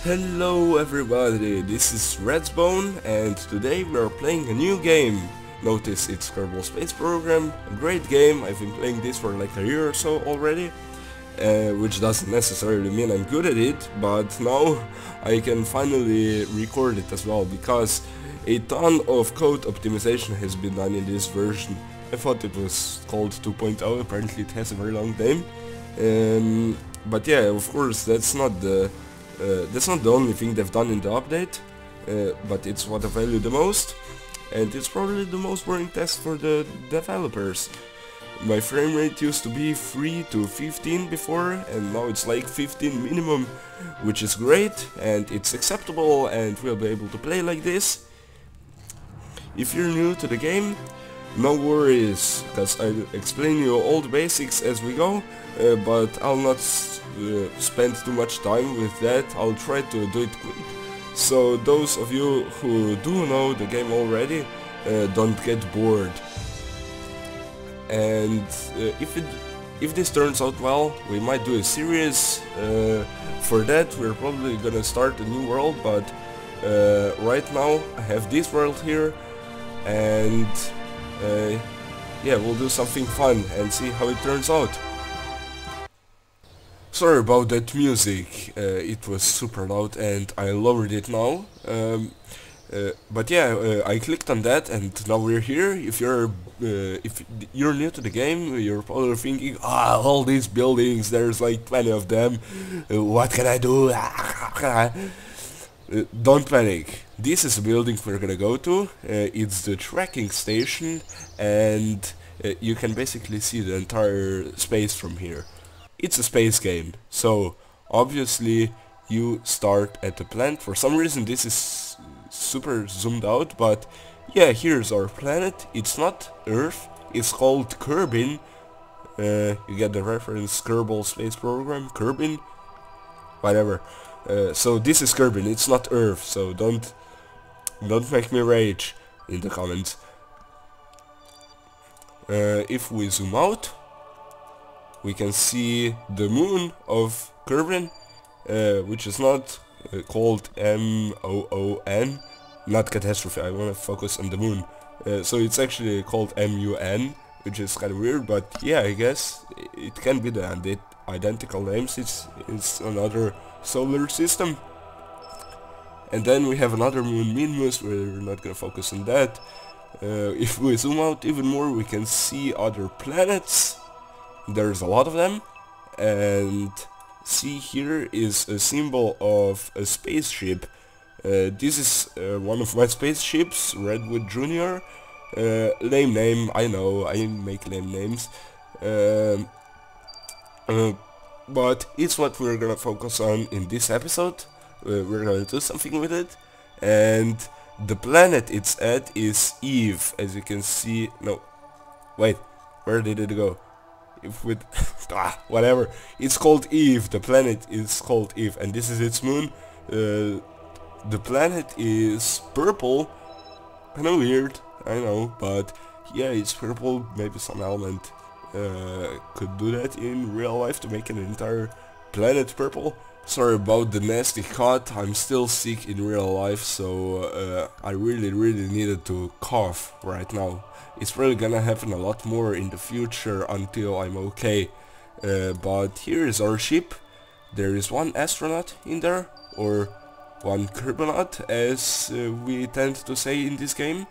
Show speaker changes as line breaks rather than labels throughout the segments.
Hello everybody, this is Redsbone and today we are playing a new game. Notice it's Kerbal Space Program, a great game. I've been playing this for like a year or so already, which doesn't necessarily mean I'm good at it, but now I can finally record it as well because a ton of code optimization has been done in this version. I thought it was called 2.0, apparently it has a very long name. But yeah, of course that's not the only thing they've done in the update, but it's what I value the most, and it's probably the most boring test for the developers. My frame rate used to be 3 to 15 before, and now it's like 15 minimum, which is great, and it's acceptable, and we'll be able to play like this. If you're new to the game, no worries, because I'll explain you all the basics as we go, but I'll not spend too much time with that. I'll try to do it quick, so those of you who do know the game already don't get bored. And if this turns out well, we might do a series. For that we're probably gonna start a new world, but right now I have this world here, and yeah, we'll do something fun and see how it turns out. Sorry about that music, it was super loud and I lowered it now. But yeah, I clicked on that and now we're here. If you're new to the game, you're probably thinking, all these buildings, there's like 20 of them, what can I do? Don't panic. This is a building we're gonna go to. It's the tracking station, and you can basically see the entire space from here. It's a space game, so obviously you start at the planet. For some reason this is super zoomed out, but yeah, here's our planet. It's not Earth, it's called Kerbin. You get the reference, Kerbal Space Program, Kerbin, whatever. So this is Kerbin, it's not Earth, so don't make me rage in the comments. If we zoom out, we can see the moon of Kerbin, which is not called M-O-O-N, not catastrophe, I want to focus on the moon. So it's actually called M-U-N, which is kind of weird, but yeah, I guess it can be the identical names. It's another solar system. And then we have another moon, Minmus. We're not gonna focus on that. If we zoom out even more, we can see other planets. There's a lot of them, and see, here is a symbol of a spaceship. This is one of my spaceships, Redwood Jr. Lame name, I know, I make lame names. But it's what we're gonna focus on in this episode. We're gonna do something with it, and the planet it's at is Eve, as you can see. No, wait, where did it go? If with whatever, it's called Eve. The planet is called Eve, and this is its moon. The planet is purple, kind of weird, I know, but yeah, it's purple. Maybe some element could do that in real life to make an entire planet purple. Sorry about the nasty cut, I'm still sick in real life, so I really needed to cough right now. It's probably gonna happen a lot more in the future until I'm okay. But here is our ship. There is one astronaut in there, or one Kerbinaut, as we tend to say in this game.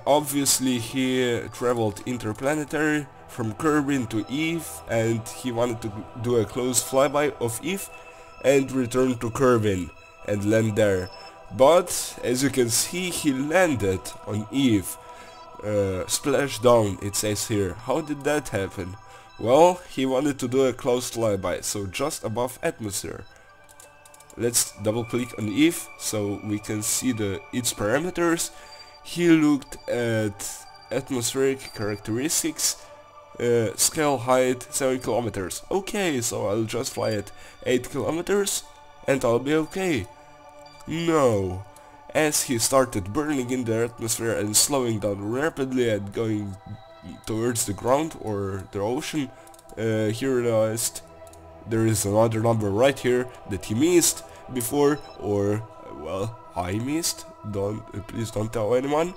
Obviously he traveled interplanetary from Kerbin to Eve, and he wanted to do a close flyby of Eve and return to Kerbin and land there. But as you can see, he landed on Eve. Splashdown, it says here. How did that happen? Well, he wanted to do a close flyby, so just above atmosphere. Let's double click on Eve so we can see its parameters. He looked at atmospheric characteristics, scale height 7 kilometers. Okay, so I'll just fly at 8 kilometers and I'll be okay. No. As he started burning in the atmosphere and slowing down rapidly and going towards the ground or the ocean, he realized there is another number right here that he missed before, or well, I missed. Please don't tell anyone.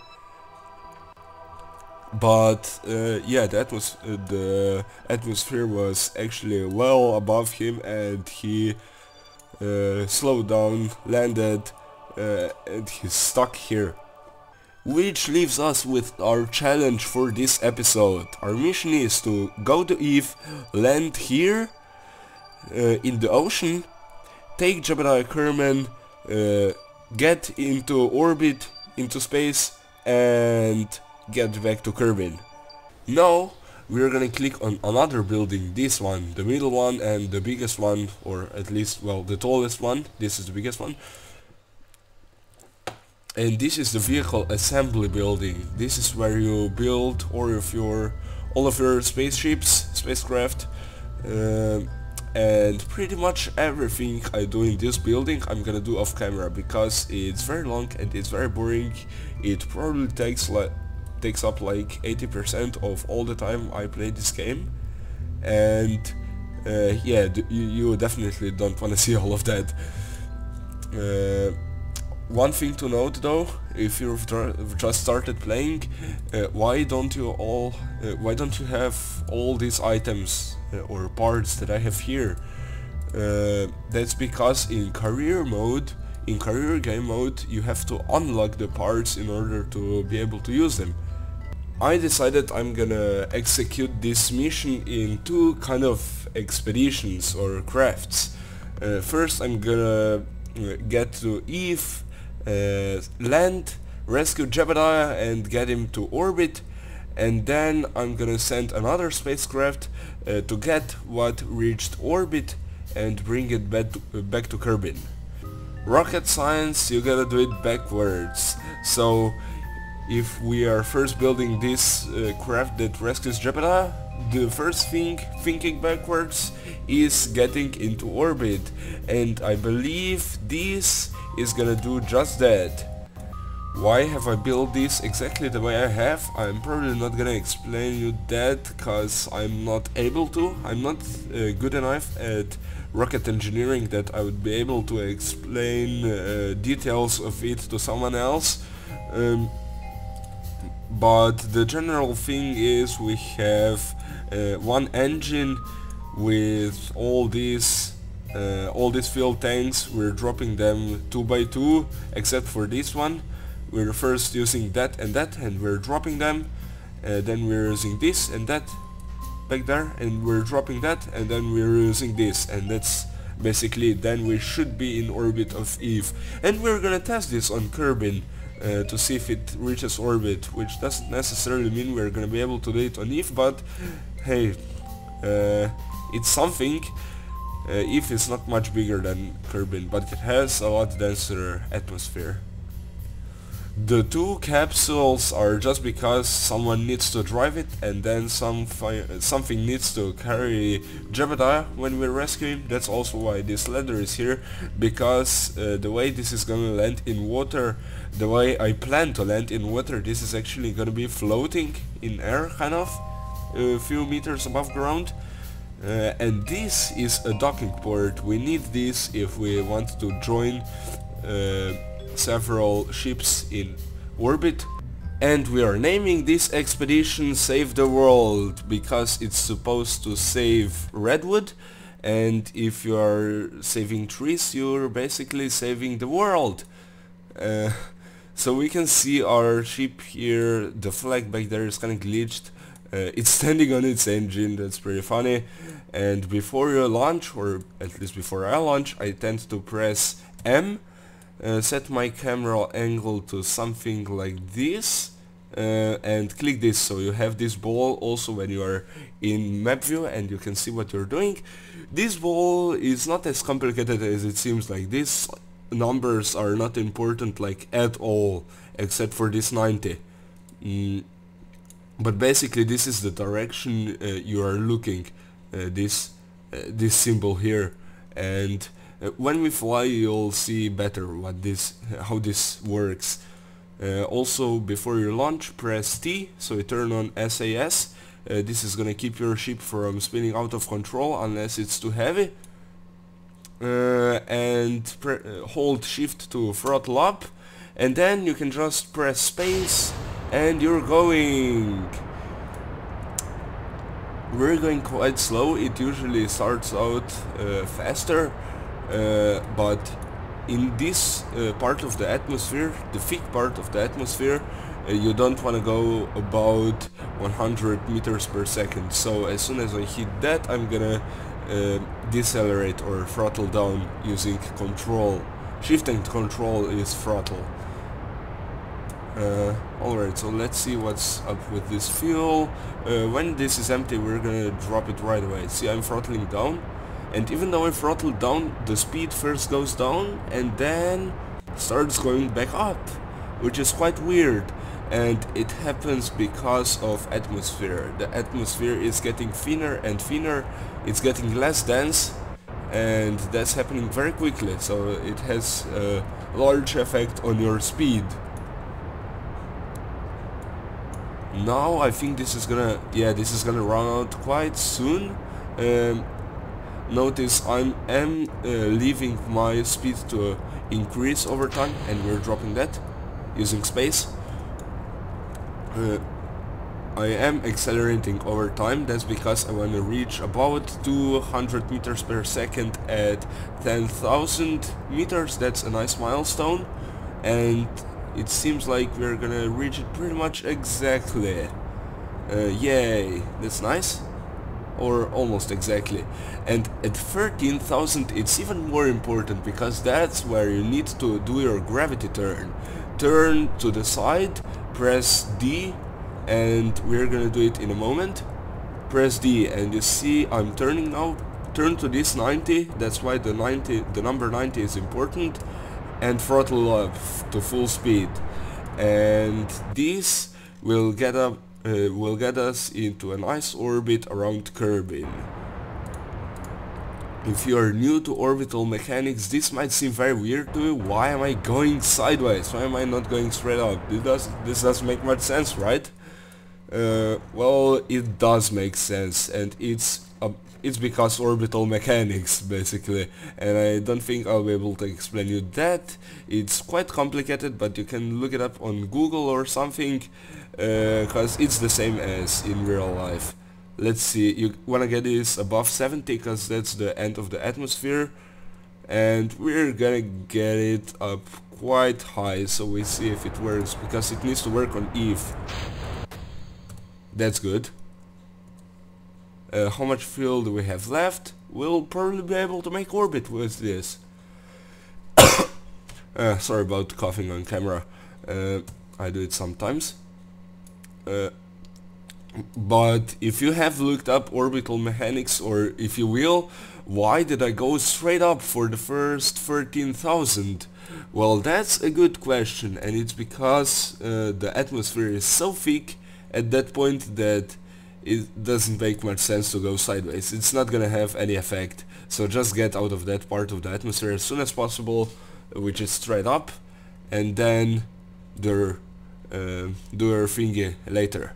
But yeah, the atmosphere was actually well above him, and he slowed down, landed, and he's stuck here. Which leaves us with our challenge for this episode. Our mission is to go to Eve, land here in the ocean, take Jebediah Kerbin, get into orbit, into space, and get back to Kerbin. Now we're gonna click on another building, this one, the middle one and the biggest one, or at least, well, the tallest one. This is the biggest one. And this is the vehicle assembly building. This is where you build all of your spacecraft, and pretty much everything I do in this building I'm gonna do off camera, because it's very long and it's very boring. It probably takes up like 80% of all the time I play this game, and yeah, you definitely don't want to see all of that. One thing to note though, if you've just started playing, why don't you have all these items or parts that I have here? That's because in career game mode, you have to unlock the parts in order to be able to use them. I decided I'm gonna execute this mission in two kind of expeditions or crafts. First I'm gonna get to Eve, land, rescue Jebediah and get him to orbit, and then I'm gonna send another spacecraft to get what reached orbit and bring it back to Kerbin. Rocket science, you gotta do it backwards. So if we are first building this craft that rescues Jebediah, the first thing, thinking backwards, is getting into orbit, and I believe this is gonna do just that. Why have I built this exactly the way I have? I'm probably not gonna explain you that, cause I'm not able to. I'm not good enough at rocket engineering that I would be able to explain details of it to someone else. But the general thing is, we have one engine with all these fuel tanks. We're dropping them 2 by 2, except for this one. We're first using that, and we're dropping them. Then we're using this and that back there, and we're dropping that, and then we're using this, and that's basically it. Then we should be in orbit of Eve, and we're gonna test this on Kerbin to see if it reaches orbit, which doesn't necessarily mean we're gonna be able to do it on Eve, but hey, it's something. Eve is not much bigger than Kerbin, but it has a lot denser atmosphere. The two capsules are just because someone needs to drive it, and then something needs to carry Jebediah when we rescue him. That's also why this ladder is here, because the way this is gonna land in water, the way I plan to land in water, this is actually gonna be floating in air, kind of, a few meters above ground. And this is a docking port. We need this if we want to join several ships in orbit. And we are naming this expedition Save the World, because it's supposed to save redwood, and if you are saving trees, you're basically saving the world. So we can see our ship here. The flag back there is kind of glitched. It's standing on its engine. That's pretty funny. And before you launch, or at least before I launch, I tend to press M, set my camera angle to something like this, and click this, so you have this ball also when you are in map view and you can see what you're doing. This ball is not as complicated as it seems. Like, these numbers are not important like at all, except for this 90. But basically this is the direction you are looking, this symbol here, and when we fly you'll see better how this works. Also, before you launch, press T, so you turn on SAS, This is gonna keep your ship from spinning out of control unless it's too heavy. And hold shift to throttle up, and then you can just press space and you're going. We're going quite slow. It usually starts out faster, but in this part of the atmosphere, the thick part of the atmosphere, you don't want to go about 100 meters per second. So as soon as I hit that, I'm gonna decelerate or throttle down using control. Shift and control is throttle. Alright, so let's see what's up with this fuel. When this is empty, we're gonna drop it right away. See, I'm throttling down, and even though I throttle down, the speed first goes down and then starts going back up, which is quite weird. And it happens because of atmosphere. The atmosphere is getting thinner and thinner, it's getting less dense, and that's happening very quickly, so it has a large effect on your speed. Now I think this is gonna run out quite soon. Notice I am leaving my speed to increase over time, and we're dropping that using space. I am accelerating over time. That's because I want to reach about 200 meters per second at 10,000 meters. That's a nice milestone, and it seems like we're gonna reach it pretty much exactly. Yay, that's nice. Or almost exactly. And at 13,000 it's even more important, because that's where you need to do your gravity turn. Turn to the side, press D, and we're gonna do it in a moment. Press D and you see I'm turning now. Turn to this 90, that's why the number 90 is important, and throttle up to full speed. And this will get us into a nice orbit around Kerbin. If you are new to orbital mechanics, this might seem very weird to you. Why am I going sideways? Why am I not going straight up? This doesn't make much sense, right? Well, it does make sense, and it's because orbital mechanics, basically, and I don't think I'll be able to explain you that. It's quite complicated, but you can look it up on Google or something, because it's the same as in real life. Let's see, you wanna get this above 70, because that's the end of the atmosphere, and we're gonna get it up quite high, so we see if it works, because it needs to work on Eve. That's good. How much fuel do we have left? We'll probably be able to make orbit with this. Sorry about coughing on camera. I do it sometimes. But if you have looked up orbital mechanics, or if you will, why did I go straight up for the first 13,000? Well, that's a good question, and it's because the atmosphere is so thick at that point that it doesn't make much sense to go sideways. It's not gonna have any effect, so just get out of that part of the atmosphere as soon as possible, which is straight up, and then do your thingy later.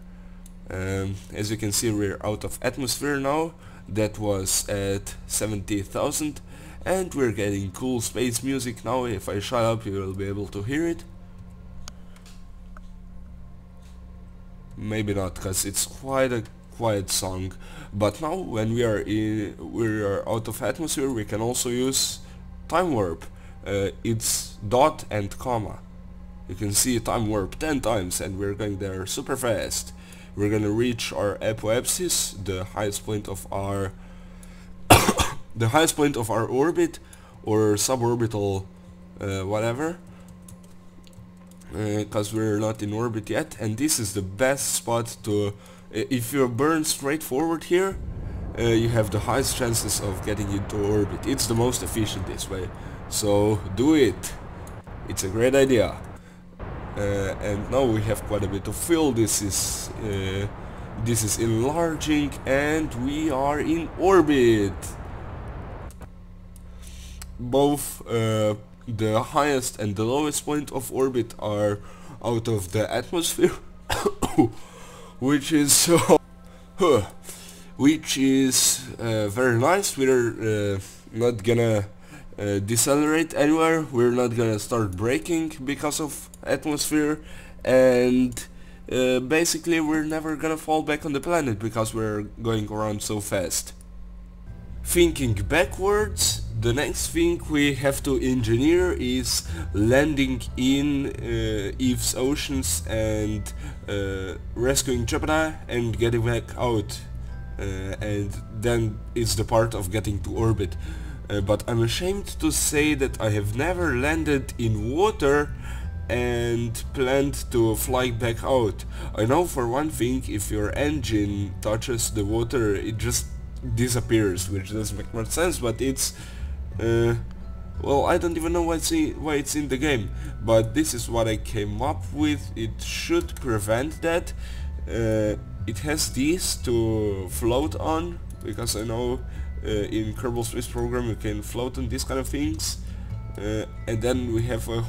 As you can see, we're out of atmosphere now. That was at 70,000, and we're getting cool space music now. If I shut up, you will be able to hear it. Maybe not, because it's quite a quiet song. But now, when we are out of atmosphere, we can also use time warp. It's dot and comma. You can see time warp 10 times, and we're going there super fast. We're gonna reach our apoapsis, the highest point of our the highest point of our orbit, or suborbital whatever, because we're not in orbit yet. And this is the best spot to, if you burn straight forward here, you have the highest chances of getting into orbit. It's the most efficient this way, so do it. It's a great idea. And now we have quite a bit of fuel. This is enlarging, and we are in orbit. Both the highest and the lowest point of orbit are out of the atmosphere, which is so which is very nice. We're not gonna decelerate anywhere, we're not gonna start braking because of atmosphere, and basically we're never gonna fall back on the planet because we're going around so fast. Thinking backwards, the next thing we have to engineer is landing in Eve's oceans and rescuing Jebediah and getting back out, and then it's the part of getting to orbit. But I'm ashamed to say that I have never landed in water and planned to fly back out. I know for one thing, if your engine touches the water it just disappears, which doesn't make much sense, but it's well, I don't even know why it's in the game, but this is what I came up with. It should prevent that. It has these to float on, because I know in Kerbal Space Program you can float on these kind of things, and then we have a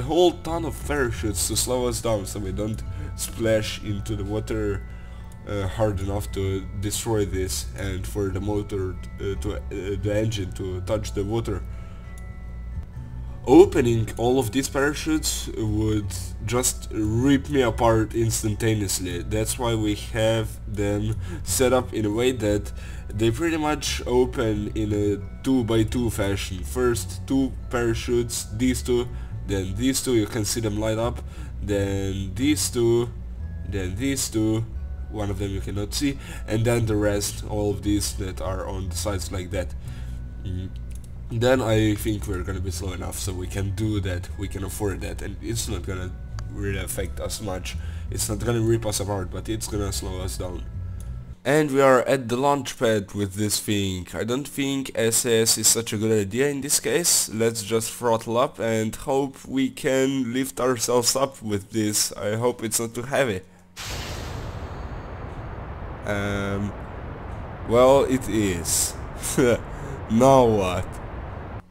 whole ton of parachutes to slow us down so we don't splash into the water hard enough to destroy this, and for the motor the engine to touch the water. Opening all of these parachutes would just rip me apart instantaneously. That's why we have them set up in a way that they pretty much open in a 2x2 fashion. First 2 parachutes, these 2, then these 2, you can see them light up, then these 2, then these 2, one of them you cannot see, and then the rest, all of these that are on the sides like that. Then I think we're gonna be slow enough so we can do that, we can afford that, and it's not gonna really affect us much. It's not gonna rip us apart, but it's gonna slow us down. And we are at the launch pad with this thing. I don't think SAS is such a good idea in this case. Let's just throttle up and hope we can lift ourselves up with this. I hope it's not too heavy. Well, it is. Now what?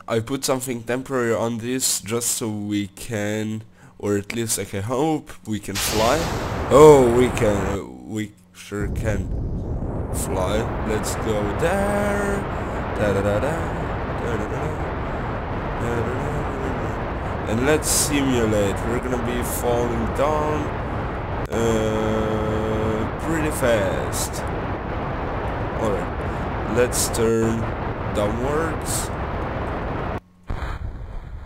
I put something temporary on this just so we can, or at least I can hope we can fly. Oh, we can, we sure can fly. Let's go there. Da da da da. Da da da. Da da da. And let's simulate. We're gonna be falling down pretty fast. Alright, let's turn downwards.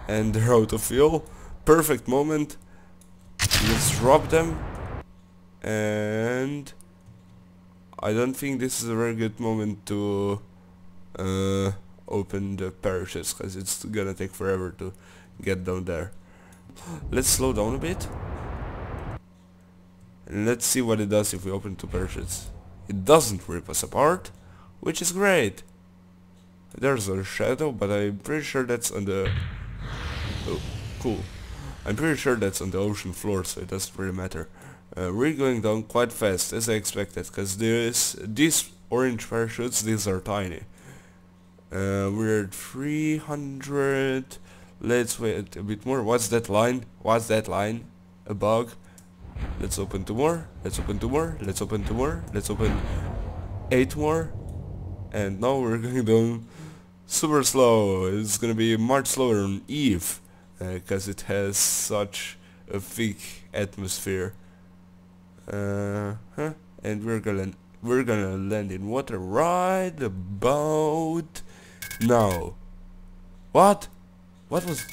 And they're out of fuel. Perfect moment. Let's drop them. And I don't think this is a very good moment to open the parachutes, because it's gonna take forever to get down there. Let's slow down a bit. And let's see what it does if we open 2 parachutes. It doesn't rip us apart, which is great. There's a shadow, but I'm pretty sure that's on the... Oh, cool. I'm pretty sure that's on the ocean floor, so it doesn't really matter. We're going down quite fast, as I expected, because these orange parachutes, these are tiny. We're at 300... Let's wait a bit more. What's that line? What's that line? A bug? Let's open 2 more. Let's open 2 more. Let's open 2 more. Let's open 8 more. And now we're going down super slow. It's gonna be much slower on Eve, because it has such a thick atmosphere. And we're gonna land in water right about now. What? What's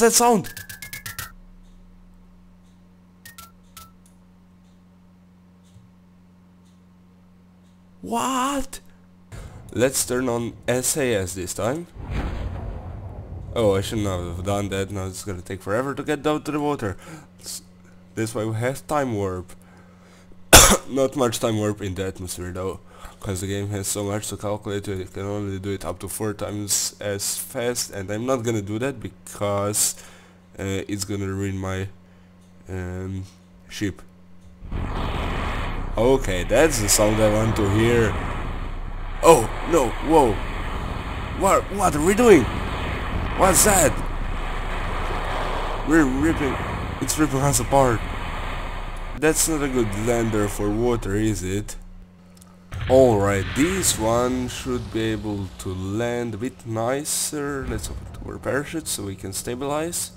that sound? What? Let's turn on SAS this time. Oh, I shouldn't have done that. Now it's gonna take forever to get down to the water. This way we have time warp. Not much time warp in the atmosphere though, because the game has so much to calculate. You can only do it up to 4 times as fast, and I'm not gonna do that because it's gonna ruin my ship. Okay, that's the sound I want to hear. Oh no! Whoa! What are we doing? What's that? We're ripping. It's ripping us apart. That's not a good lander for water, is it? Alright, this one should be able to land a bit nicer. Let's open our parachute so we can stabilize.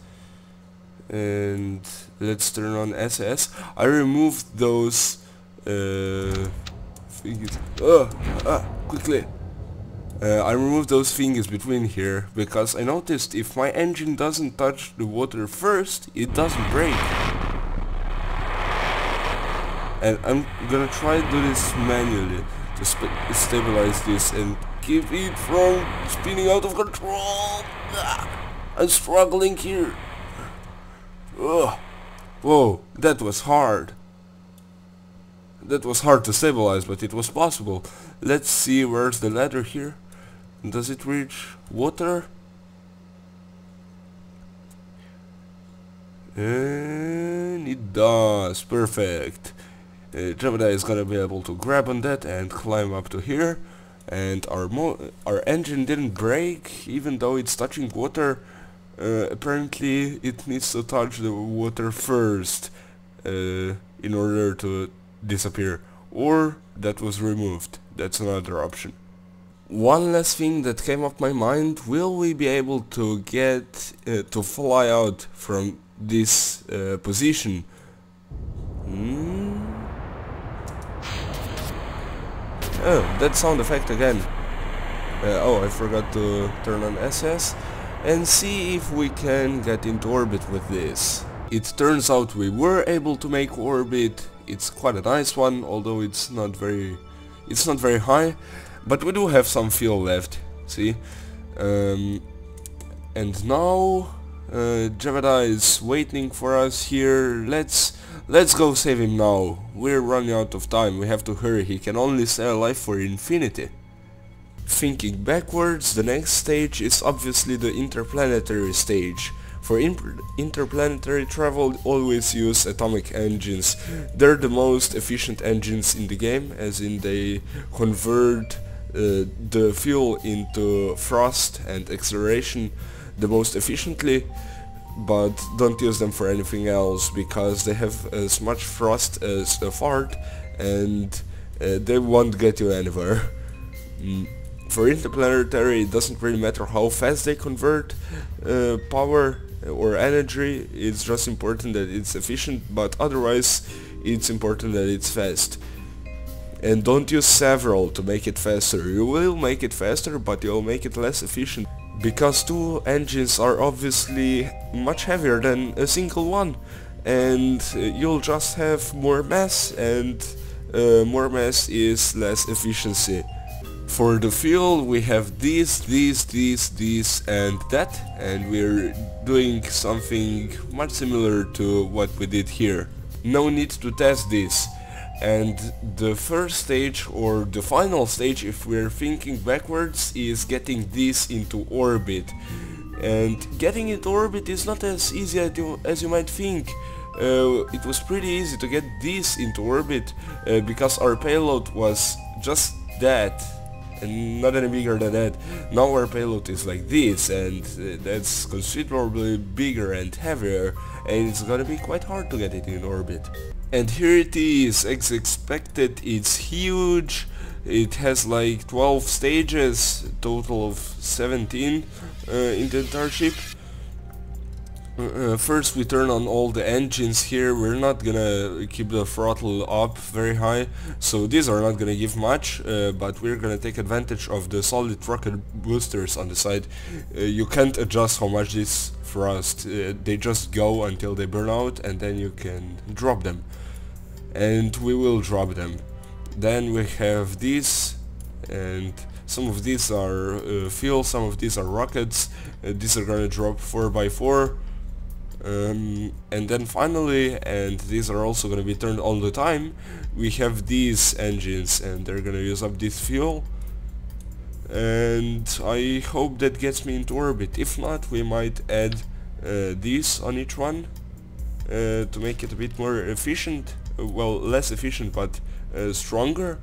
And let's turn on SS. I removed those thingies. Quickly! I removed those thingies between here because I noticed if my engine doesn't touch the water first, it doesn't break. And I'm gonna try to do this manually to stabilize this and keep it from spinning out of control. I'm struggling here. Whoa, that was hard. That was hard to stabilize, but it was possible. Let's see, where's the ladder here? Does it reach water? And it does. Perfect. Jebediah is gonna be able to grab on that and climb up to here. And our engine didn't break, even though it's touching water. Apparently it needs to touch the water first in order to disappear, or that was removed. That's another option. One last thing that came up my mind: will we be able to get to fly out from this position? Oh, that sound effect again. Oh, I forgot to turn on SS and see if we can get into orbit with this. It turns out we were able to make orbit. It's quite a nice one, although it's not very high, but we do have some fuel left. See, and now Jebediah is waiting for us here. Let's go save him now. We're running out of time. We have to hurry. He can only stay alive for infinity. Thinking backwards, the next stage is obviously the Interplanetary Stage. For interplanetary travel, always use atomic engines. They're the most efficient engines in the game, as in they convert the fuel into thrust and acceleration the most efficiently, but don't use them for anything else because they have as much thrust as a fart and they won't get you anywhere. For interplanetary, it doesn't really matter how fast they convert power or energy. It's just important that it's efficient, but otherwise it's important that it's fast. And don't use several to make it faster. You will make it faster, but you'll make it less efficient, because two engines are obviously much heavier than a single one, and you'll just have more mass, and more mass is less efficiency. For the fuel we have this, and that, and we're doing something much similar to what we did here. No need to test this. And the first stage, or the final stage if we're thinking backwards, is getting this into orbit. And getting into orbit is not as easy as you might think. It was pretty easy to get this into orbit because our payload was just that and not any bigger than that. Now our payload is like this, and that's considerably bigger and heavier, and it's gonna be quite hard to get it in orbit. And here it is, as expected. It's huge. It has like 12 stages, total of 17 in the entire ship. First we turn on all the engines here. We're not gonna keep the throttle up very high, so these are not gonna give much, but we're gonna take advantage of the solid rocket boosters on the side. You can't adjust how much this thrust, they just go until they burn out, and then you can drop them. And we will drop them. Then we have these, and some of these are fuel, some of these are rockets. These are gonna drop 4x4. And then finally, and these are also going to be turned all the time, we have these engines, and they're going to use up this fuel, and I hope that gets me into orbit. If not, we might add these on each one to make it a bit more efficient, well, less efficient, but stronger.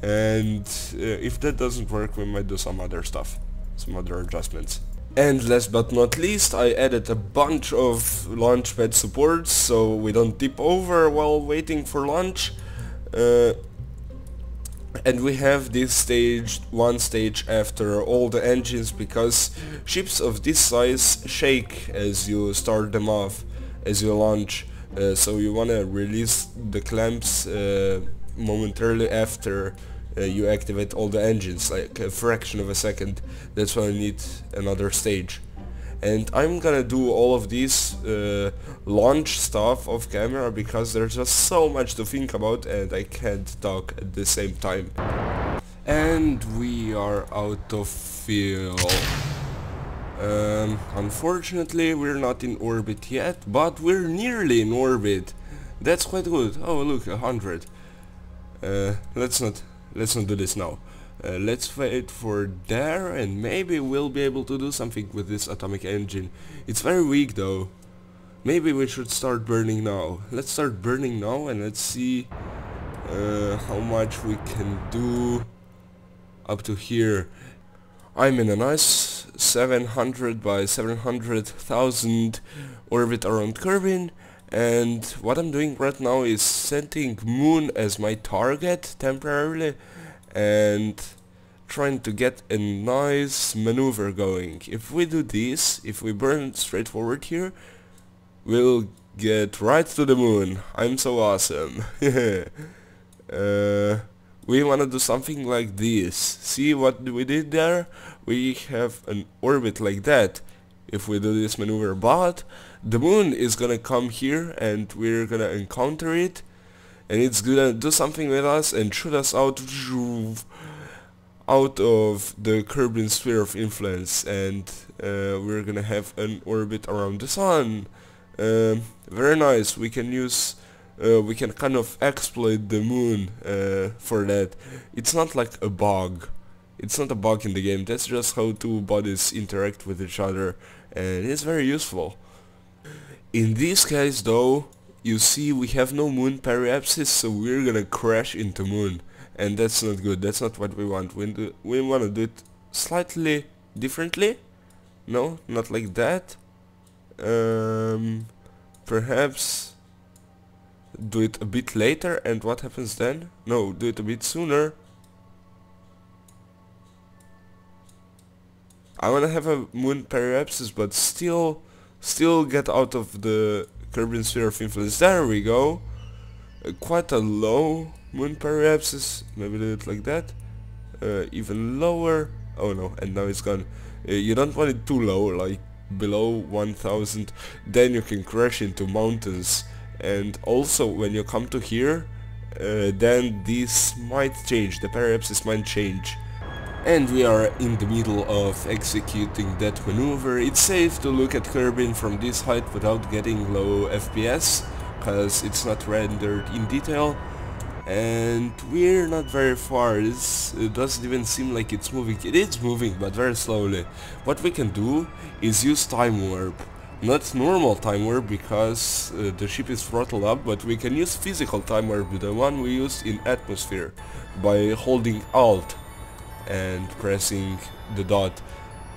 And if that doesn't work, we might do some other stuff, some other adjustments. And last but not least, I added a bunch of Launchpad supports so we don't tip over while waiting for launch. And we have this stage, one stage after all the engines, because ships of this size shake as you start them off, as you launch. So you wanna release the clamps momentarily after you activate all the engines, like a fraction of a second. That's why I need another stage. And I'm gonna do all of these launch stuff off camera because there's just so much to think about and I can't talk at the same time. And we are out of fuel. Unfortunately we're not in orbit yet, but we're nearly in orbit. That's quite good. Oh look, 100. Let's not do this now. Let's wait for there and maybe we'll be able to do something with this atomic engine. It's very weak though. Maybe we should start burning now. Let's start burning now and let's see how much we can do up to here. I'm in a nice 700 by 700,000 orbit around Kerbin, and what I'm doing right now is setting Moon as my target temporarily and trying to get a nice maneuver going. If we do this, if we burn straight forward here, we'll get right to the moon. I'm so awesome. We wanna do something like this. See what we did there? We have an orbit like that if we do this maneuver, but the moon is gonna come here and we're gonna encounter it, and it's gonna do something with us and shoot us out of the Kerbin sphere of influence, and we're gonna have an orbit around the sun. Very nice. We can use we can kind of exploit the moon for that. It's not like a bug. It's not a bug in the game. That's just how two bodies interact with each other, and it's very useful. In this case though, you see we have no moon periapsis, so we're gonna crash into moon, and that's not good. That's not what we want. We want to do it slightly differently. No, not like that. Perhaps do it a bit later, and what happens then? No, do it a bit sooner. I wanna have a moon periapsis, but still get out of the Kerbin sphere of influence. There we go. Quite a low moon periapsis. Maybe do it like that. Even lower. Oh no, and now it's gone. You don't want it too low, like below 1000. Then you can crash into mountains. And also when you come to here, then this might change. The periapsis might change. And we are in the middle of executing that maneuver. It's safe to look at Kerbin from this height without getting low FPS, because it's not rendered in detail. And we're not very far. It doesn't even seem like it's moving. It is moving, but very slowly. What we can do is use time warp. Not normal time warp, because the ship is throttled up, but we can use physical time warp, the one we used in atmosphere, by holding Alt and pressing the dot,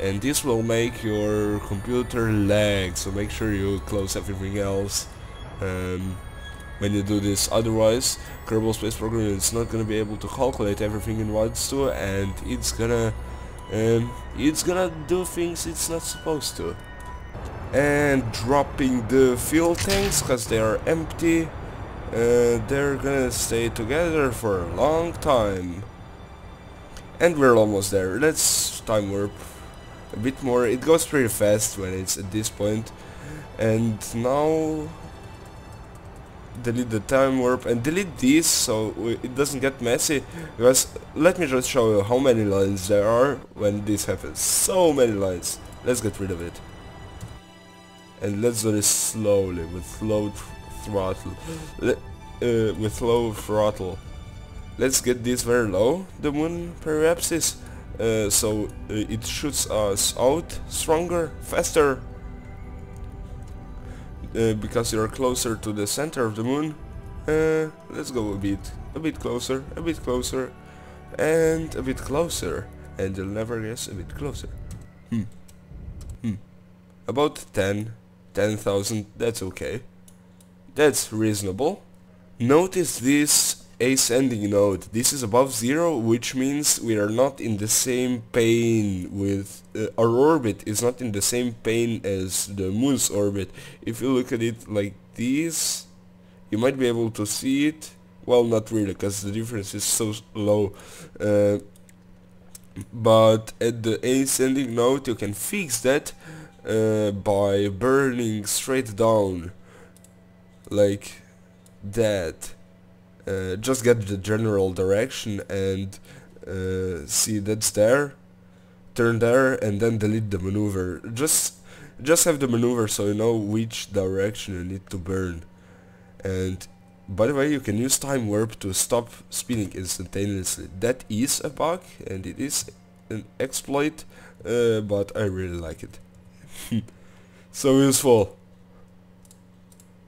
and this will make your computer lag, so make sure you close everything else when you do this. Otherwise Kerbal Space Program is not gonna be able to calculate everything it wants to, and it's gonna do things it's not supposed to. And dropping the fuel tanks, because they are empty, they're gonna stay together for a long time. And we're almost there. Let's time warp a bit more. It goes pretty fast when it's at this point. And now delete the time warp and delete this so it doesn't get messy, because let me just show you how many lines there are when this happens. So many lines. Let's get rid of it. And let's do this slowly with low throttle. Let's get this very low, the moon periapsis, so it shoots us out stronger, faster, because you're closer to the center of the moon. Let's go a bit closer, and a bit closer, and you'll never guess a bit closer. About 10,000, that's okay. That's reasonable. Notice this ascending node. This is above 0, which means we are not in the same plane with... our orbit is not in the same plane as the moon's orbit. If you look at it like this, you might be able to see it. Well, not really, because the difference is so low. But at the ascending node you can fix that by burning straight down. Like that. Just get the general direction and see that's there. Turn there and then delete the maneuver. Just have the maneuver so you know which direction you need to burn. And by the way, you can use time warp to stop spinning instantaneously. That is a bug and it is an exploit, but I really like it. So useful.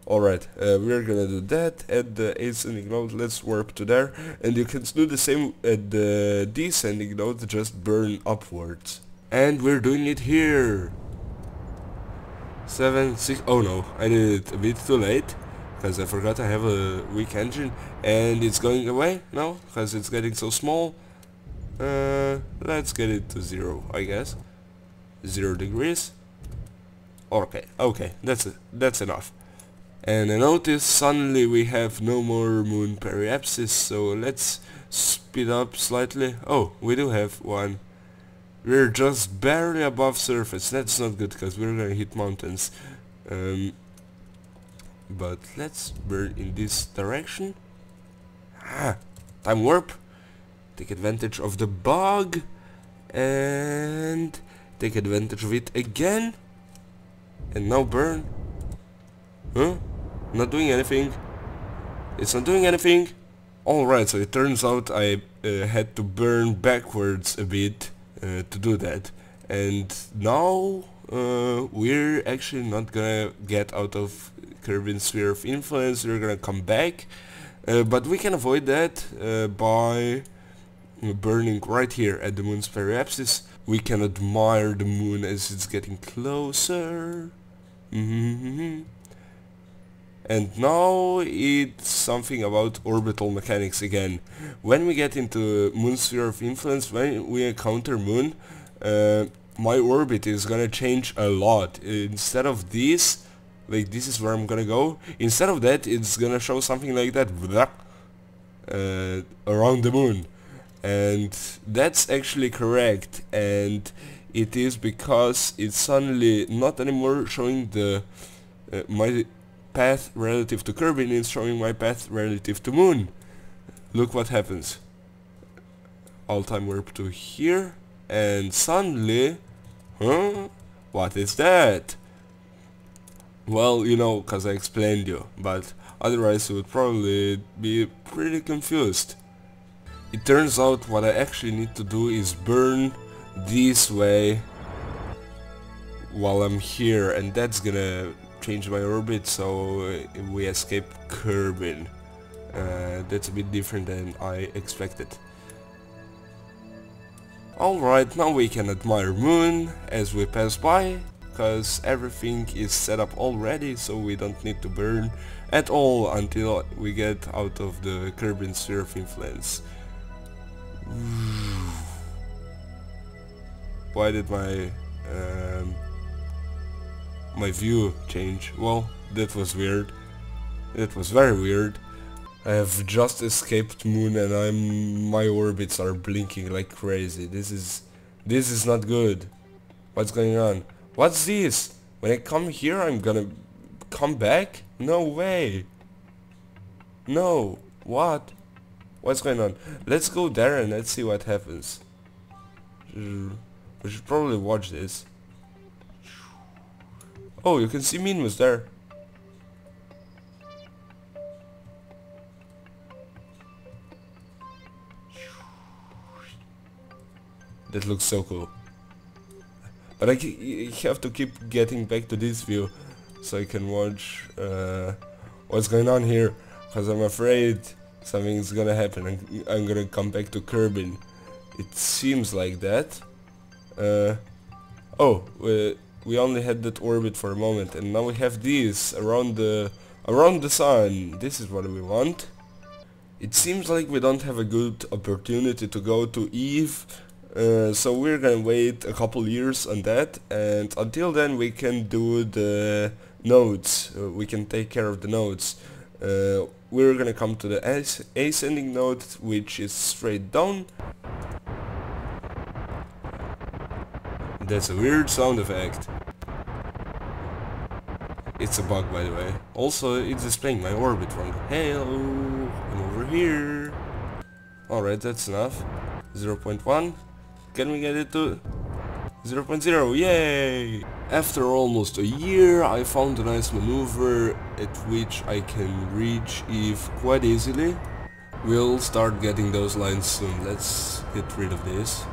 Alright, we're gonna do that at the ascending node. Let's warp to there, and you can do the same at the descending node, just burn upwards. And we're doing it here. 7, 6, oh no, I did it a bit too late, because I forgot I have a weak engine, and it's going away now, because it's getting so small. Let's get it to 0, I guess. 0 degrees. Okay, that's enough. And I notice suddenly we have no more moon periapsis, so let's speed up slightly. Oh, we do have one. We're just barely above surface. That's not good because we're gonna hit mountains. But let's burn in this direction. Time warp. Take advantage of the bug and take advantage of it again. And now burn. Huh? Not doing anything. It's not doing anything. Alright, so it turns out I had to burn backwards a bit to do that. And now we're actually not gonna get out of Kerbin's sphere of influence. We're gonna come back. But we can avoid that by burning right here at the moon's periapsis. We can admire the moon as it's getting closer. And now it's something about orbital mechanics again. When we get into moon's sphere of influence, when we encounter moon, my orbit is gonna change a lot. Instead of this, like this is where I'm gonna go, instead of that it's gonna show something like that around the moon. And that's actually correct, and it is because it's suddenly not anymore showing the my path relative to Kerbin, it's showing my path relative to moon. Look what happens. I'll time warp to here, and suddenly, what is that? Well, you know, cause I explained you, but otherwise you would probably be pretty confused. It turns out what I actually need to do is burn this way while I'm here, and that's gonna change my orbit so we escape Kerbin. That's a bit different than I expected. Alright, now we can admire moon as we pass by, cause everything is set up already, so we don't need to burn at all until we get out of the Kerbin sphere of influence. Why did my my view change? Well, that was weird. It was very weird. I have just escaped moon and my orbits are blinking like crazy. This is not good. What's going on? What's this? When I come here I'm gonna come back? No way. No. What? What's going on? Let's go there and let's see what happens. We should probably watch this. Oh, you can see Minmus there. That looks so cool. But I have to keep getting back to this view so I can watch what's going on here, because I'm afraid something's gonna happen. I'm gonna come back to Kerbin. It seems like that. we only had that orbit for a moment, and now we have these around the sun. This is what we want. It seems like we don't have a good opportunity to go to Eve, so we're gonna wait a couple years on that, and until then we can do the nodes. We can take care of the nodes. We're gonna come to the ascending node, which is straight down. That's a weird sound effect. It's a bug, by the way. Also, it's displaying my orbit wrong. Hello, I'm over here. Alright, that's enough. 0.1. Can we get it to 0.0? Yay! After almost a year, I found a nice maneuver at which I can reach Eve quite easily. We'll start getting those lines soon. Let's get rid of this.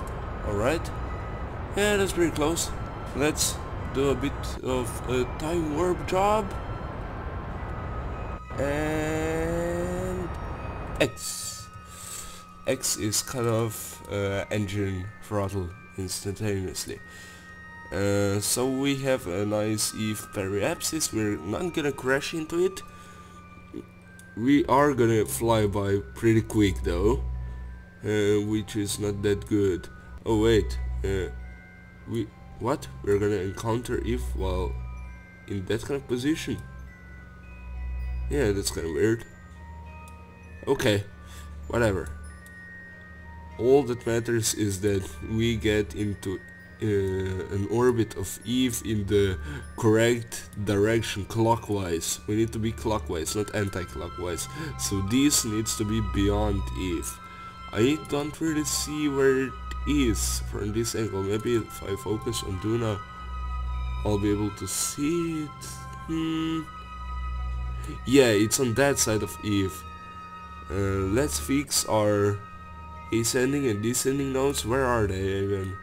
Alright. Yeah, that's pretty close. Let's do a bit of a time warp job. And X. X is kind of engine throttle instantaneously. So we have a nice Eve periapsis. We're not gonna crash into it. We are gonna fly by pretty quick though, which is not that good. Oh wait, we're gonna encounter Eve while in that kind of position? Yeah, that's kind of weird. Okay, whatever. All that matters is that we get into an orbit of Eve in the correct direction, clockwise. We need to be clockwise, not anti-clockwise. So this needs to be beyond Eve. I don't really see where it is from this angle. Maybe if I focus on Duna, I'll be able to see it. Yeah, it's on that side of Eve. Let's fix our ascending and descending nodes. Where are they even?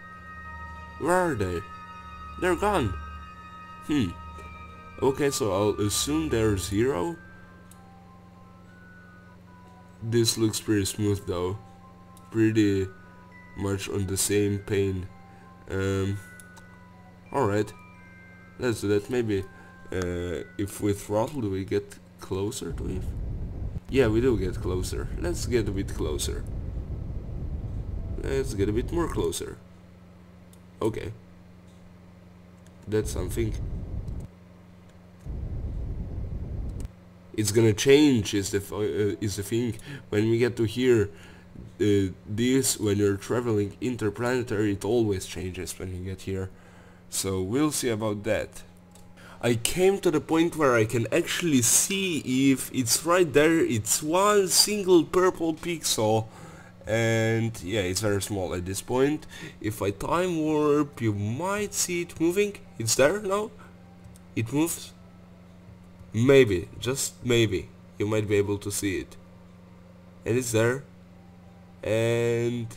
Where are they? They're gone. Okay, so I'll assume they're 0. This looks pretty smooth though. Pretty much on the same plane. Alright. Let's do that. Maybe if we throttle, do we get closer to Eve? Yeah, we do get closer. Let's get a bit closer. Let's get a bit more closer. Okay. That's something. It's gonna change is the thing. When we get to here, this, when you're traveling interplanetary, it always changes when you get here. So we'll see about that. I came to the point where I can actually see Eve. It's right there. It's one single purple pixel. And yeah, it's very small at this point. If I time warp, you might see it moving. It's there now. It moves. Maybe, just maybe, you might be able to see it. And it's there. And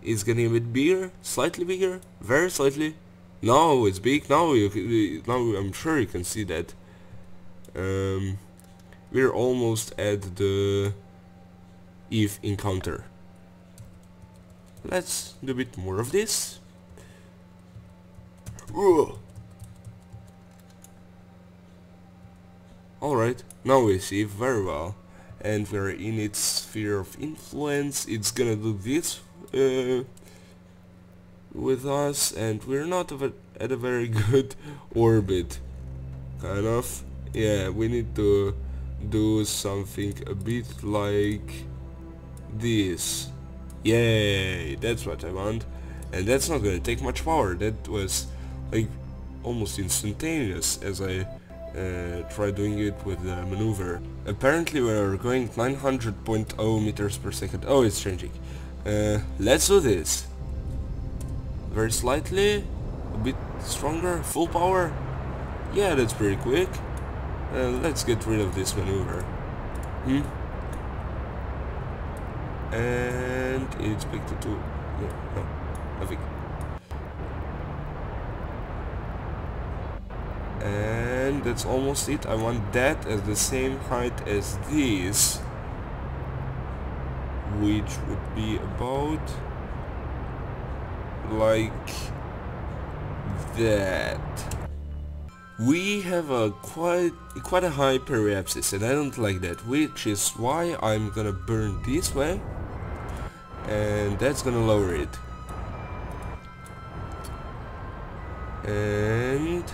it's getting a bit bigger, slightly bigger, very slightly. Now it's big. Now I'm sure you can see that. We're almost at the Eve encounter. Let's do a bit more of this. Alright, now we see very well, and we're in its sphere of influence. It's gonna do this with us, and we're not at a very good orbit, kind of. Yeah, we need to do something a bit like this. Yay, that's what I want. And that's not gonna take much power. That was like almost instantaneous as I try doing it with the maneuver. Apparently we're going 900.0 meters per second. Oh, it's changing. Let's do this. Very slightly, a bit stronger, full power. Yeah, that's pretty quick. Let's get rid of this maneuver. And it's expected to... no, nothing. And that's almost it. I want that at the same height as this, which would be about like that. We have a quite a high periapsis, and I don't like that, which is why I'm gonna burn this way, and that's gonna lower it. And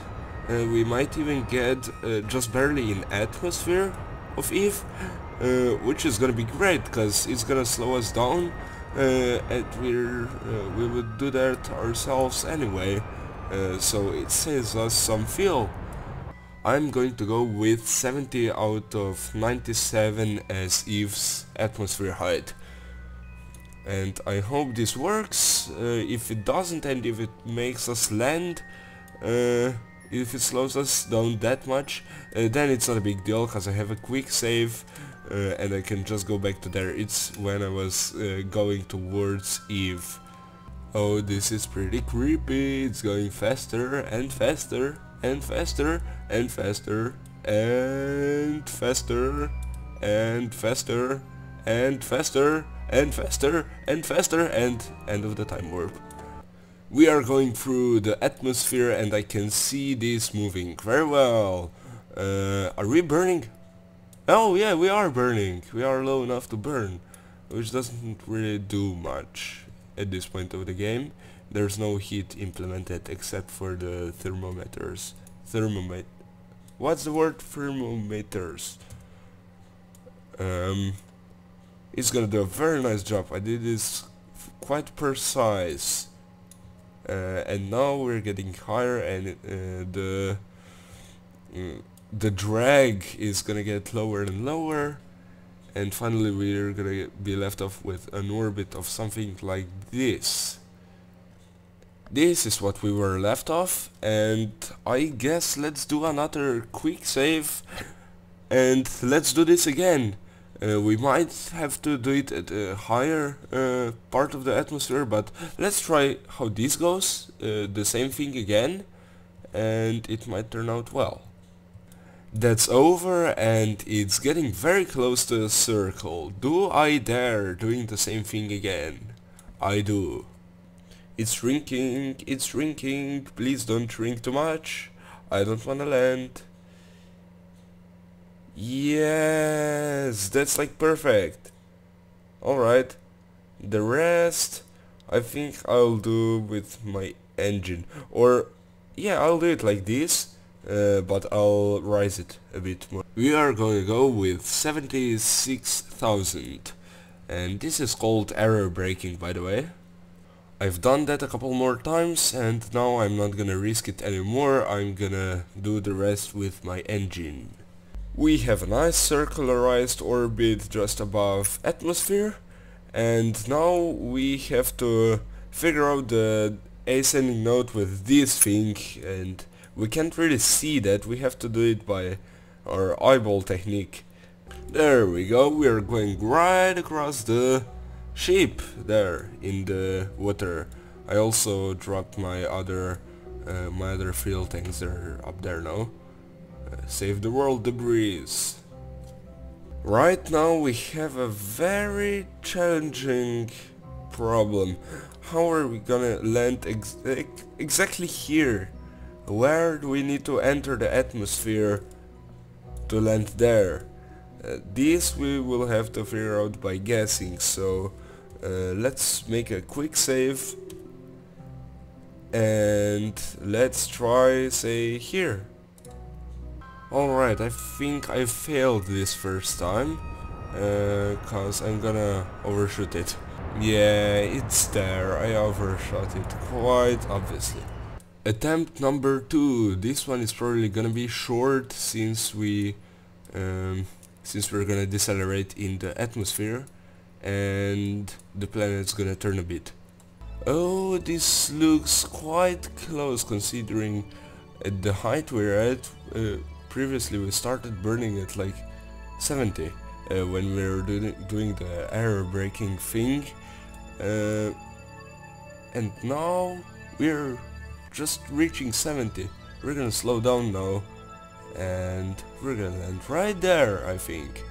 we might even get just barely in atmosphere of Eve, which is gonna be great because it's gonna slow us down, and we would do that ourselves anyway, so it saves us some fuel. I'm going to go with 70 out of 97 as Eve's atmosphere height. And I hope this works. If it doesn't, and if it makes us land, if it slows us down that much, then it's not a big deal, because I have a quick save, and I can just go back to there. It's when I was going towards Eve. Oh, this is pretty creepy. It's going faster and faster and faster and faster and faster and faster and faster and faster and faster, and end of the time warp. We are going through the atmosphere and I can see this moving very well. Are we burning? Oh yeah, we are burning. We are low enough to burn, which doesn't really do much at this point of the game. There's no heat implemented except for the thermometers. What's the word? Thermometers. It's gonna do a very nice job. I did this quite precise. And now we're getting higher, and the drag is gonna get lower and lower, and finally we're gonna be left off with an orbit of something like this. This is what we were left off, and I guess let's do another quick save and let's do this again. We might have to do it at a higher part of the atmosphere, but let's try how this goes, the same thing again, and it might turn out well. That's over, and it's getting very close to a circle. Do I dare doing the same thing again? I do. It's shrinking, please don't shrink too much. I don't wanna land. Yes, that's like perfect. Alright, the rest I think I'll do with my engine, or yeah, I'll do it like this, but I'll rise it a bit more. We are going to go with 76,000, and this is called error braking, by the way. I've done that a couple more times, and now I'm not gonna risk it anymore. I'm gonna do the rest with my engine. We have a nice circularized orbit just above atmosphere, and now we have to figure out the ascending node with this thing, and we can't really see that. We have to do it by our eyeball technique. There we go, we are going right across the ship there in the water. I also dropped my other fuel tanks. They're up there now. Save the world debris. Right now we have a very challenging problem. How are we gonna land exactly here? Where do we need to enter the atmosphere to land there? This we will have to figure out by guessing, so let's make a quick save and let's try, say, here. Alright, I think I failed this first time, cause I'm gonna overshoot it. Yeah, it's there, I overshot it, quite obviously. Attempt number 2. This one is probably gonna be short since we're gonna decelerate in the atmosphere and the planet's gonna turn a bit. Oh, this looks quite close considering at the height we're at. Previously we started burning at like 70 when we were doing the error braking thing, and now we're just reaching 70. We're gonna slow down now and we're gonna land right there, I think.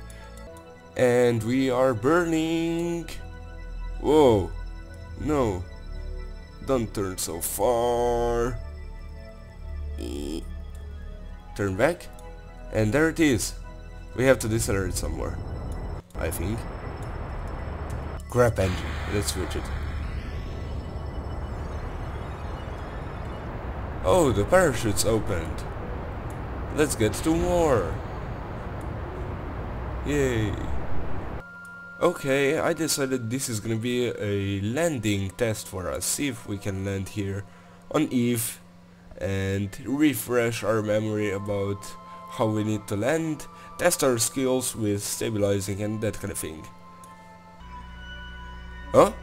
And we are burning. Whoa, no, don't turn so far. turn back, and there it is. We have to decelerate somewhere, I think. Crap engine, let's switch it. Oh, the parachute's opened. Let's get 2 more. Yay. Okay, I decided this is gonna be a landing test for us. See if we can land here on Eve and refresh our memory about how we need to land, test our skills with stabilizing and that kind of thing. Huh?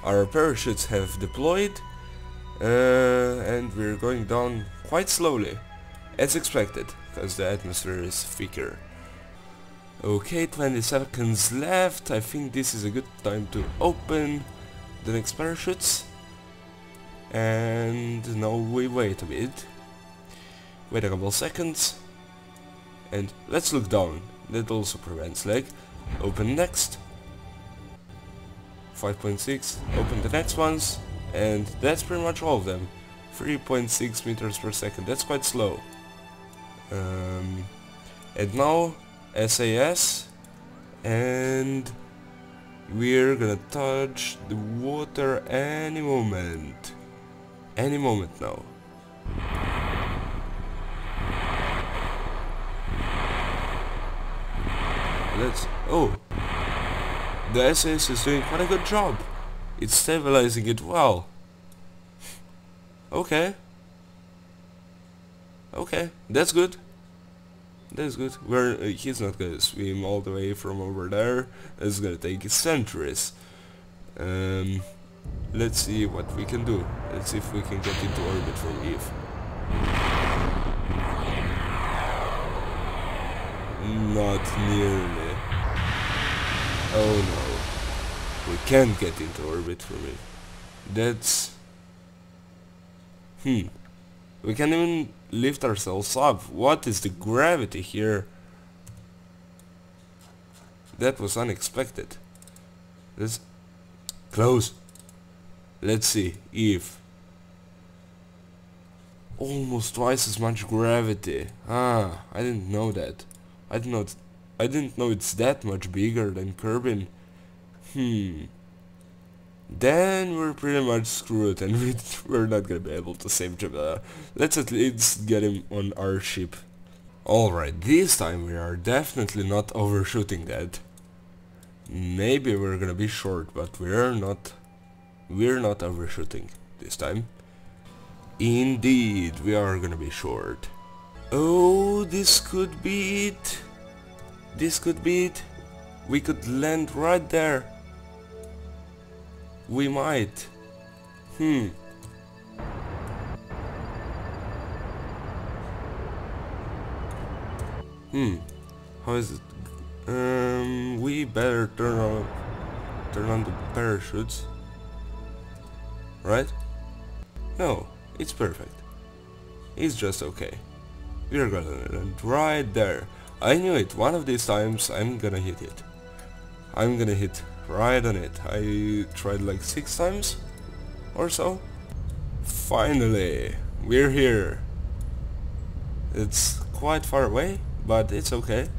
Our parachutes have deployed and we're going down quite slowly, as expected, because the atmosphere is thicker. Okay, 20 seconds left. I think this is a good time to open the next parachutes. And now we wait a bit. Wait a couple seconds. And let's look down. That also prevents lag. Open next. 5.6. Open the next ones. And that's pretty much all of them. 3.6 meters per second. That's quite slow. And now SAS, and we're gonna touch the water any moment now. Oh, the SAS is doing quite a good job. It's stabilizing it well. Okay, that's good. That's good. He's not gonna swim all the way from over there. It's gonna take centuries. Let's see what we can do. Let's see if we can get into orbit from Eve. Not nearly. Oh no. We can't get into orbit from Eve. That's... We can't even lift ourselves up. What is the gravity here? That was unexpected. Let's close. Let's see. Eve. Almost twice as much gravity. Ah, I didn't know that. I didn't know it's that much bigger than Kerbin. Then we're pretty much screwed and we're not gonna be able to save Jebediah. Let's at least get him on our ship. Alright, this time we are definitely not overshooting that. Maybe we're gonna be short, but we're not overshooting this time. Indeed, we are gonna be short. Oh, this could be it. This could be it. We could land right there. We might. How is it? We better turn on the parachutes. Right? No, it's perfect. It's just okay. We're gonna land right there. I knew it. One of these times I'm gonna hit it. I'm gonna hit right on it. I tried like 6 times or so. Finally, we're here. It's quite far away, but it's okay.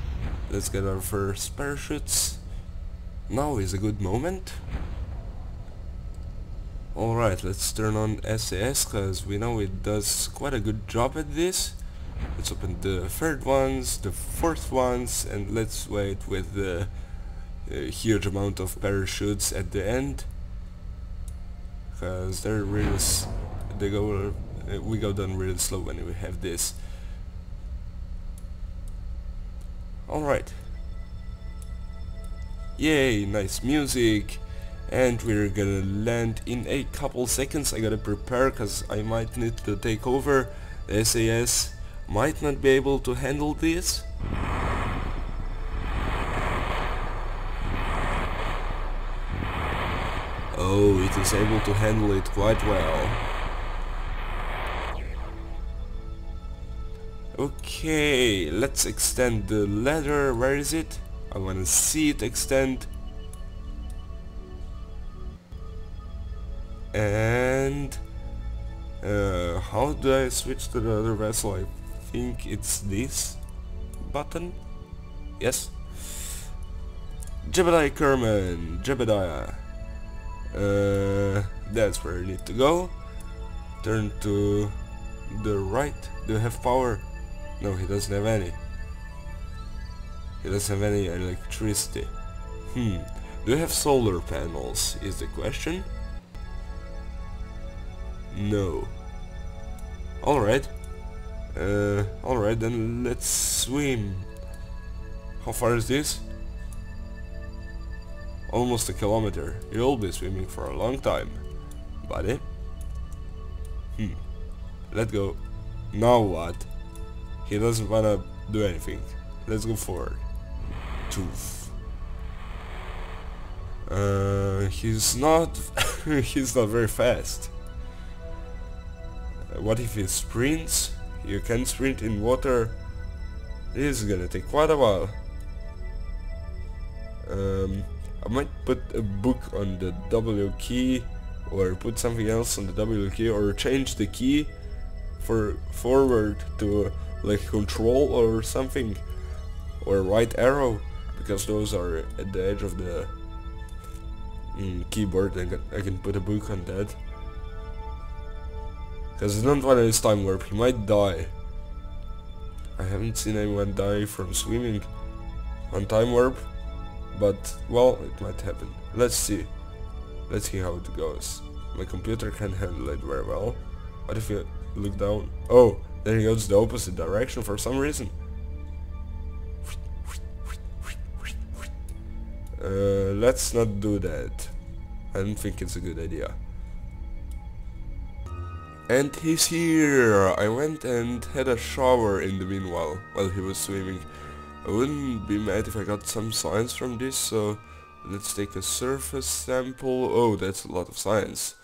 Let's get our first parachutes. Now is a good moment. Alright, let's turn on SAS, cause we know it does quite a good job at this. Let's open the third ones, the fourth ones, and let's wait with the huge amount of parachutes at the end, because they're really we go down really slow when we have this. Alright, yay, nice music, and we're gonna land in a couple seconds. I gotta prepare because I might need to take over. The SAS might not be able to handle this. Oh, it is able to handle it quite well. Okay, let's extend the ladder. Where is it? I wanna see it extend. And how do I switch to the other vessel? I think it's this button. Yes. Jebediah Kerbin, Jebediah. That's where you need to go. Turn to the right. Do you have power? No, he doesn't have any. He doesn't have any electricity. Do you have solar panels, is the question? No. Alright. Alright, then let's swim. How far is this? Almost a kilometer. You'll be swimming for a long time, buddy. Let's go. Now what? He doesn't wanna do anything. Let's go forward. Tooth. He's not he's not very fast. What if he sprints? You can sprint in water. This is gonna take quite a while. I might put a book on the W key, or put something else on the W key, or change the key for forward to like control or something, or right arrow, because those are at the edge of the keyboard. I can put a book on that, because I don't want his time warp. He might die. I haven't seen anyone die from swimming on time warp, but well, it might happen. Let's see. Let's see how it goes. My computer can handle it very well. What if you look down? Oh, there he goes the opposite direction for some reason. Let's not do that. I don't think it's a good idea. And he's here! I went and had a shower in the meanwhile, while he was swimming. I wouldn't be mad if I got some science from this, so let's take a surface sample. Oh, that's a lot of science.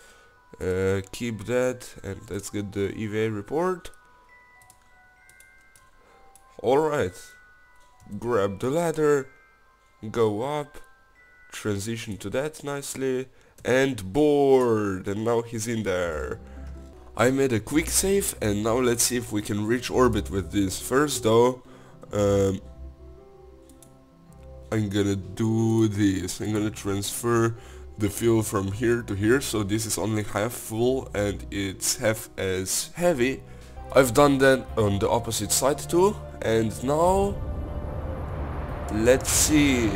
Keep that, and let's get the EVA report. Alright. Grab the ladder, go up, transition to that nicely, and board! And now he's in there. I made a quick save, and now let's see if we can reach orbit with this. First though, I'm gonna do this. I'm gonna transfer the fuel from here to here, so this is only half full and it's half as heavy. I've done that on the opposite side too, and now let's see.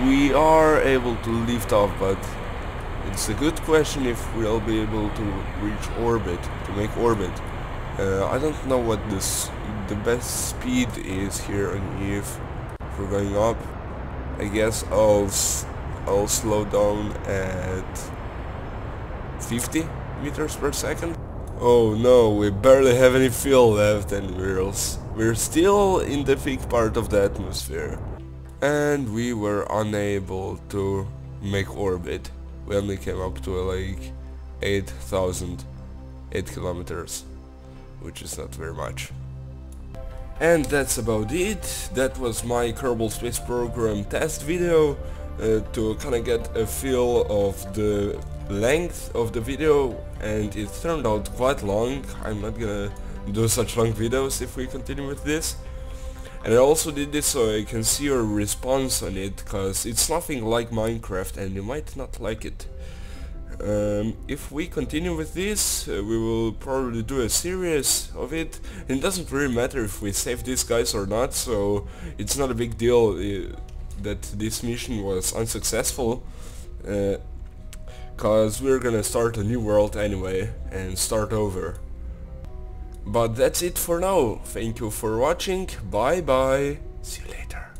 We are able to lift off, but it's a good question if we'll be able to reach orbit, to make orbit. I don't know what the best speed is here on Eve. If we're going up, I guess I'll slow down at 50 meters per second. Oh no, we barely have any fuel left, and we're still in the thick part of the atmosphere. And we were unable to make orbit. We only came up to like 8 kilometers, which is not very much. And that's about it. That was my Kerbal Space Program test video, to kinda get a feel of the length of the video, and it turned out quite long. I'm not gonna do such long videos if we continue with this. And I also did this so I can see your response on it, cause it's nothing like Minecraft and you might not like it. If we continue with this, we will probably do a series of it. And it doesn't really matter if we save these guys or not, so it's not a big deal that this mission was unsuccessful, cause we're gonna start a new world anyway and start over. But that's it for now. Thank you for watching. Bye bye. See you later.